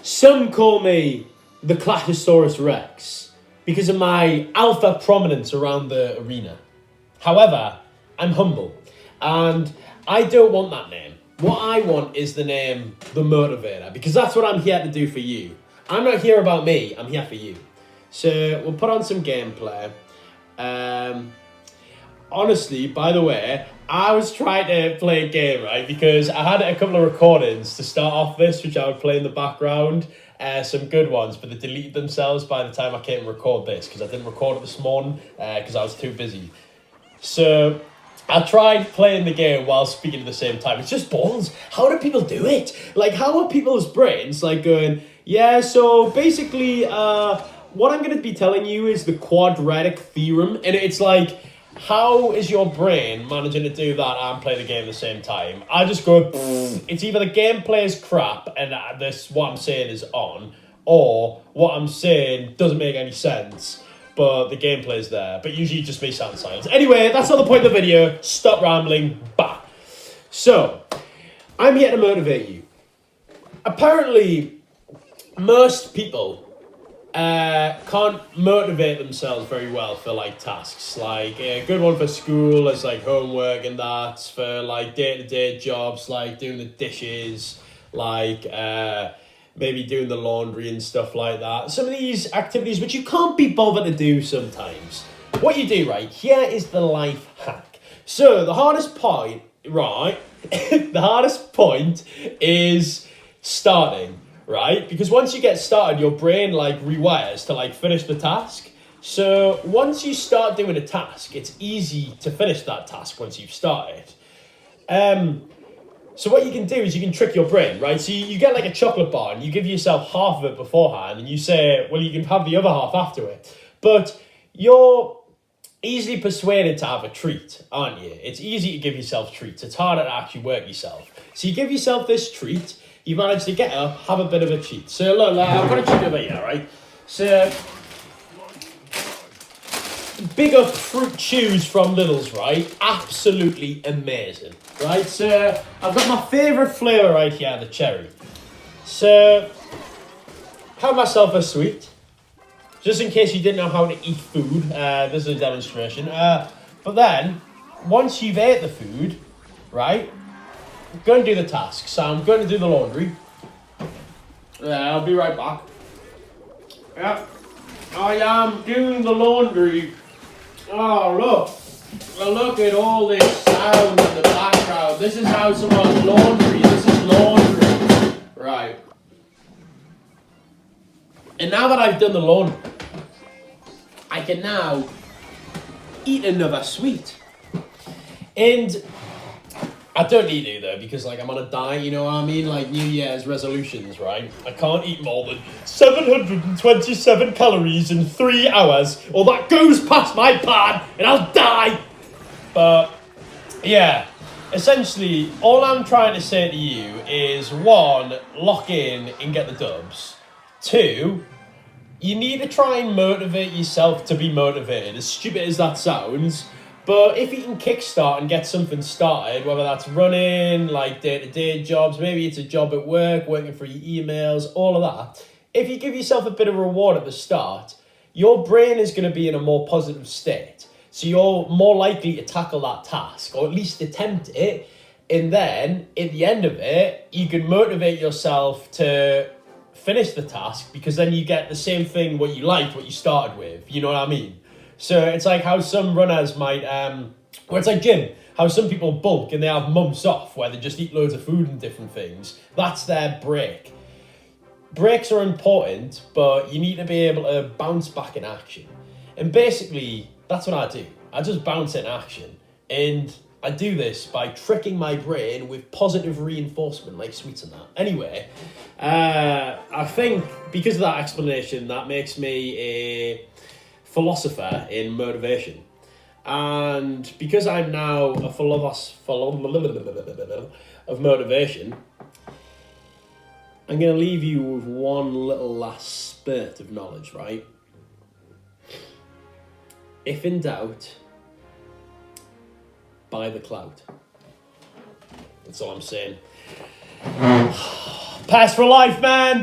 Some call me the Clasherverse Rex because of my alpha prominence around the arena. However, I'm humble and I don't want that name. What I want is the name The Motivator, because that's what I'm here to do for you. I'm not here about me, I'm here for you. So we'll put on some gameplay. Honestly, by the way, I was trying to play a game, right? Because I had a couple of recordings to start off this, which I would play in the background. Some good ones, but they deleted themselves by the time I came to record this, because I didn't record it this morning because I was too busy. So I tried playing the game while speaking at the same time. It's just balls. How do people do it? Like, how are people's brains like going, yeah, so basically what I'm going to be telling you is the quadratic theorem. And it's like, how is your brain managing to do that and play the game at the same time? I just go, it's either the gameplay is crap and this what I'm saying is on, or what I'm saying doesn't make any sense, but the gameplay is there. But usually just me sat in silence. Anyway, that's not the point of the video. Stop rambling. Bah. So, I'm here to motivate you. Apparently, most people can't motivate themselves very well for like tasks. Like a good one for school is like homework, and that's for like day-to-day jobs like doing the dishes, like maybe doing the laundry and stuff like that. Some of these activities which you can't be bothered to do sometimes. What you do, right, here is the life hack. So the hardest point, right, the hardest point is starting. Right? Because once you get started, your brain like rewires to like finish the task. So once you start doing a task, it's easy to finish that task once you've started. So what you can do is you can trick your brain, right? So you get like a chocolate bar and you give yourself half of it beforehand and you say, well, you can have the other half after it. But you're easily persuaded to have a treat, aren't you? It's easy to give yourself treats. It's harder to actually work yourself. So you give yourself this treat. You manage to get up, have a bit of a cheat. So look, I've got a cheat over here, right? So, bigger fruit chews from Lidl's, right? Absolutely amazing, right? So, I've got my favourite flavour right here, the cherry. So, have myself a sweet. Just in case you didn't know how to eat food, this is a demonstration. But then, once you've ate the food, right? I'm going to do the task. So I'm going to do the laundry. I'll be right back. Yeah, I am doing the laundry. Oh, look at all this sound in the background. This is how someone's laundry. This is laundry. Right. And now that I've done the laundry, I can now eat another sweet. And I don't need to though, because like I'm on a diet, you know what I mean? Like New Year's resolutions, right? I can't eat more than 727 calories in 3 hours, or that goes past my plan and I'll die. But yeah, essentially all I'm trying to say to you is 1, lock in and get the dubs. 2, you need to try and motivate yourself to be motivated, as stupid as that sounds. But if you can kickstart and get something started, whether that's running, like day-to-day jobs, maybe it's a job at work, working for your emails, all of that. If you give yourself a bit of reward at the start, your brain is going to be in a more positive state. So you're more likely to tackle that task, or at least attempt it. And then, at the end of it, you can motivate yourself to finish the task, because then you get the same thing, what you liked, what you started with. You know what I mean? So it's like how some runners might, where it's like gym, how some people bulk and they have months off where they just eat loads of food and different things. That's their break. Breaks are important, but you need to be able to bounce back in action. And basically, that's what I do. I just bounce in action. And I do this by tricking my brain with positive reinforcement, like sweets and that. Anyway, I think because of that explanation, that makes me a philosopher in motivation. And because I'm now a philosopher of motivation, I'm going to leave you with one little last spurt of knowledge, right? If in doubt, buy the clout. That's all I'm saying. Pass for life, man!